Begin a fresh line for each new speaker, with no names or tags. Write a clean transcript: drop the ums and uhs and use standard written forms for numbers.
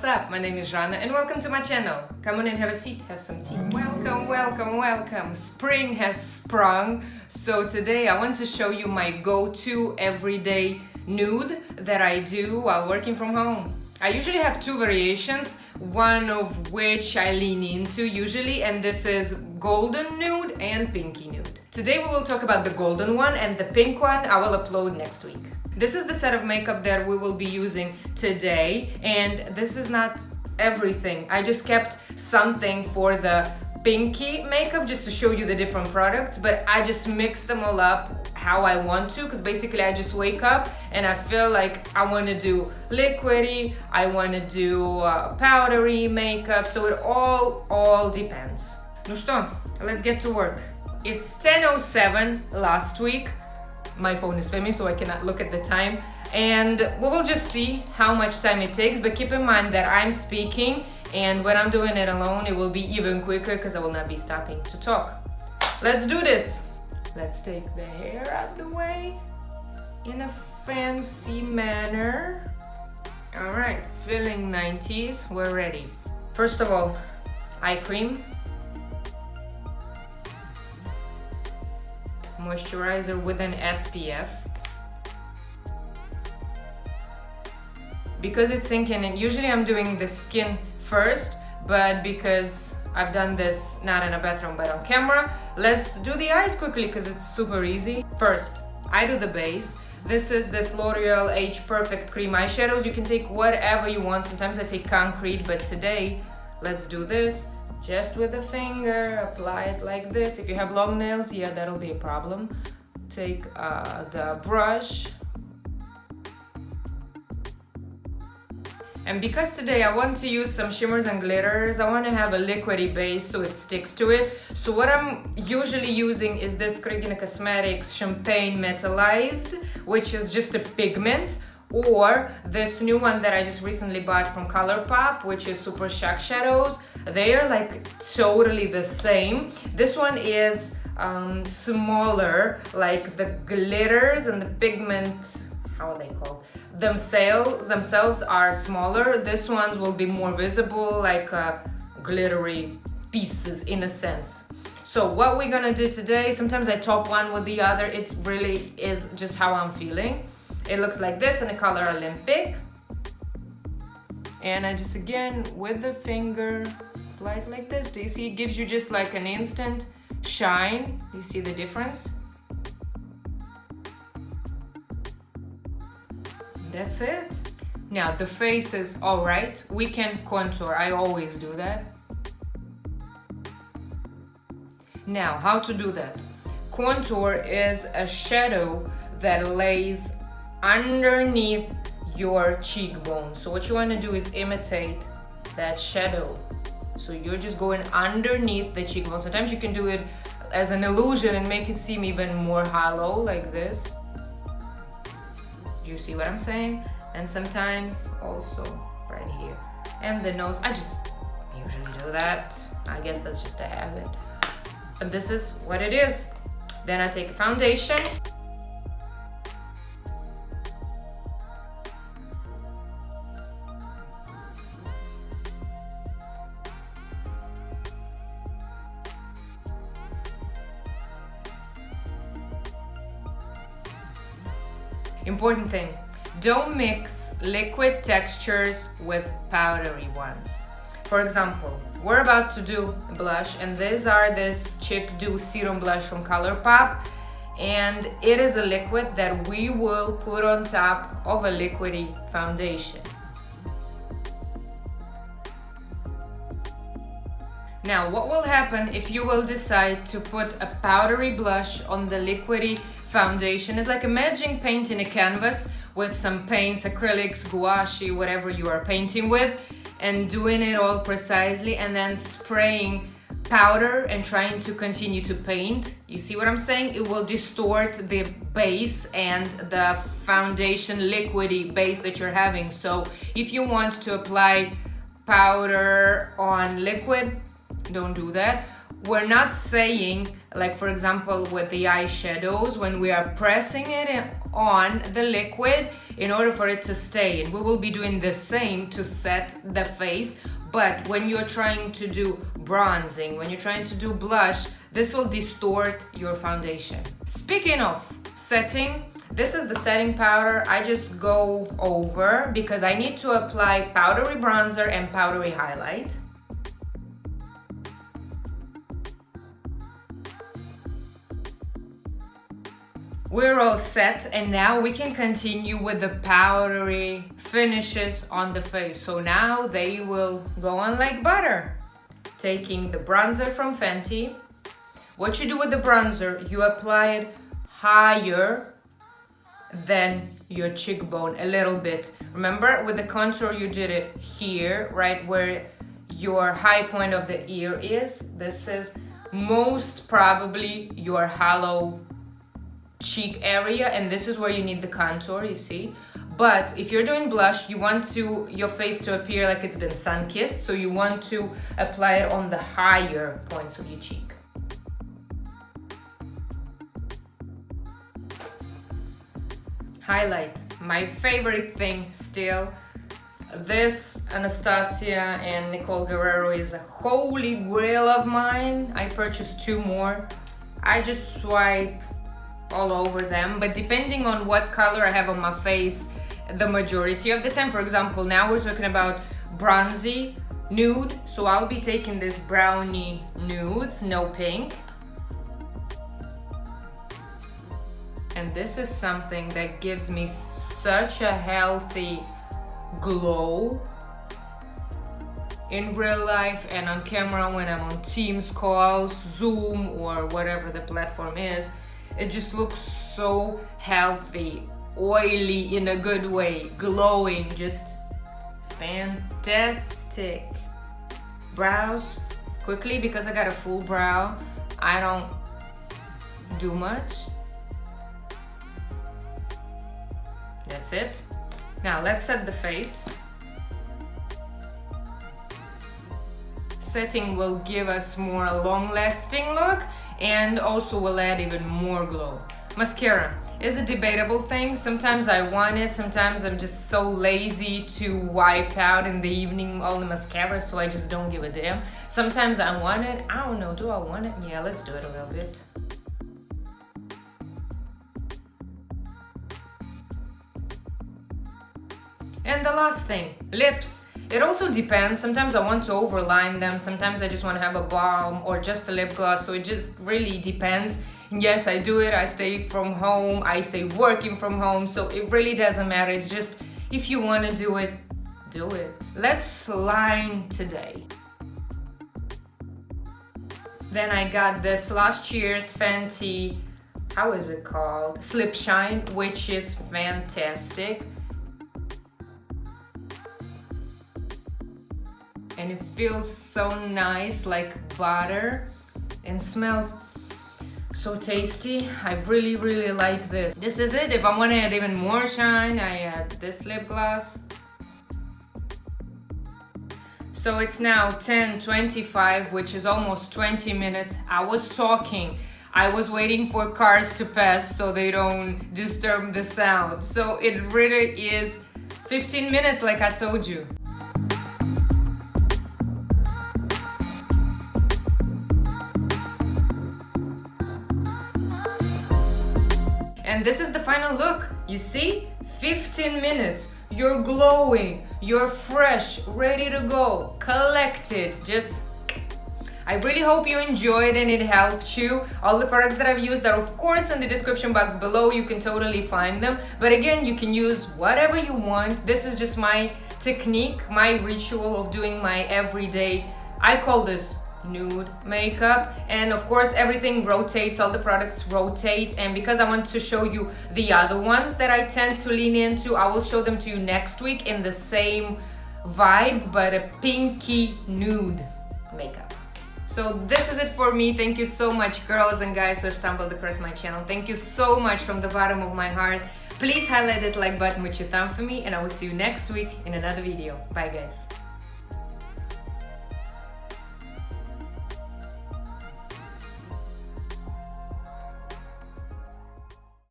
up? My name is Jana and welcome to my channel. Come on and have a seat, have some tea. Welcome, welcome, welcome. Spring has sprung, so today I want to show you my go-to everyday nude that I do while working from home. I usually have two variations, one of which I lean into usually, and this is golden nude and pinky nude. Today we will talk about the golden one, and the pink one I will upload next week. This is the set of makeup that we will be using today, and this is not everything. I just kept something for the pinky makeup just to show you the different products, but I just mix them all up how I want to, because basically I just wake up and I feel like I want to do liquidy, I want to do powdery makeup, so it all depends. Ну что, let's get to work. It's 10:07 last week. My phone is filming, so I cannot look at the time, and we will just see how much time it takes, but keep in mind that I'm speaking, and when I'm doing it alone it will be even quicker because I will not be stopping to talk. Let's do this. Let's take the hair out the way in a fancy manner. All right, feeling 90s, we're ready. First of all, eye cream, moisturizer with an SPF. Because it's sinking in, usually I'm doing the skin first, but because I've done this not in a bathroom but on camera, let's do the eyes quickly because it's super easy. First, I do the base. This is this L'Oreal Age Perfect Cream eyeshadows. You can take whatever you want. Sometimes I take concrete, but today, let's do this. Just with the finger, apply it like this. If you have long nails, yeah, that'll be a problem. Take the brush. And because today I want to use some shimmers and glitters, I want to have a liquidy base so it sticks to it. So what I'm usually using is this Cream Cosmetics Champagne Metallized, which is just a pigment, or this new one that I just recently bought from ColourPop, which is Super Shock Shadows. They are like totally the same. This one is smaller, like the glitters and the pigment, how are they called? Themselves are smaller. This ones will be more visible, like glittery pieces in a sense. So what we're gonna do today, sometimes I top one with the other. It really is just how I'm feeling. It looks like this in the color Olympic. And I just, again, with the finger, apply it like this. Do you see? It gives you just like an instant shine. Do you see the difference? That's it. Now the face is all right. We can contour. I always do that. Now, how to do that? Contour is a shadow that lays underneath your cheekbone. So what you want to do is imitate that shadow. So you're just going underneath the cheekbone. Sometimes you can do it as an illusion and make it seem even more hollow, like this. Do you see what I'm saying? And sometimes also right here. And the nose, I just usually do that. I guess that's just a habit. But this is what it is. Then I take a foundation. Important thing, don't mix liquid textures with powdery ones. For example, we're about to do blush, and these are this Chick Do Serum Blush from ColourPop, and it is a liquid that we will put on top of a liquidy foundation. Now, what will happen if you will decide to put a powdery blush on the liquidy foundation? Is like imagine painting a canvas with some paints, acrylics, gouache, whatever you are painting with, and doing it all precisely, and then spraying powder and trying to continue to paint. You see what I'm saying? It will distort the base and the foundation liquidy base that you're having. So if you want to apply powder on liquid, don't do that. We're not saying, like for example with the eyeshadows, when we are pressing it on the liquid in order for it to stay. And we will be doing the same to set the face. But when you're trying to do bronzing, when you're trying to do blush, this will distort your foundation. Speaking of setting, this is the setting powder. I just go over because I need to apply powdery bronzer and powdery highlight. We're all set, and now we can continue with the powdery finishes on the face. So now they will go on like butter. Taking the bronzer from Fenty. What you do with the bronzer, you apply it higher than your cheekbone a little bit. Remember, with the contour you did it here, right where your high point of the ear is. This is most probably your hollow cheek area, and this is where you need the contour, you see. But if you're doing blush, you want your face to appear like it's been sun-kissed, so you want to apply it on the higher points of your cheek. Highlight, my favorite thing still. This Anastasia and Nicole Guerrero is a holy grail of mine. I purchased 2 more. I just swipe all over them, but depending on what color I have on my face, the majority of the time, for example, now we're talking about bronzy nude, so I'll be taking this brownie nudes, no pink. And this is something that gives me such a healthy glow in real life and on camera when I'm on Teams calls, Zoom, or whatever the platform is. It just looks so healthy, oily in a good way, glowing, just fantastic. Brows, quickly, because I got a full brow, I don't do much. That's it. Now let's set the face. Setting will give us more long-lasting look and also will add even more glow. Mascara is a debatable thing. Sometimes I want it, sometimes I'm just so lazy to wipe out in the evening all the mascara, so I just don't give a damn. Sometimes I want it. I don't know, do I want it? Yeah, let's do it a little bit. And the last thing, lips. It also depends. Sometimes I want to overline them. Sometimes I just want to have a balm or just a lip gloss. So it just really depends. And yes, I do it. I stay from home. I stay working from home. So it really doesn't matter. It's just if you want to do it, do it. Let's line today. Then I got this last year's Fenty, how is it called? Slip Shine, which is fantastic. And it feels so nice, like butter, and smells so tasty. I really, really like this. This is it. If I want to add even more shine, I add this lip gloss. So it's now 10:25, which is almost 20 minutes. I was talking. I was waiting for cars to pass so they don't disturb the sound. So it really is 15 minutes like I told you. And this is the final look. You see? 15 minutes. You're glowing. You're fresh, ready to go, collected. I really hope you enjoyed and it helped you. All the products that I've used are of course in the description box below. You can totally find them. But again, you can use whatever you want. This is just my technique, my ritual of doing my everyday, I call this nude makeup. And of course everything rotates, all the products rotate, and because I want to show you the other ones that I tend to lean into, I will show them to you next week in the same vibe, but a pinky nude makeup. So this is it for me. Thank you so much, girls and guys who stumbled across my channel. Thank you so much from the bottom of my heart. Please highlight that like button with your thumb for me, and I will see you next week in another video. Bye guys.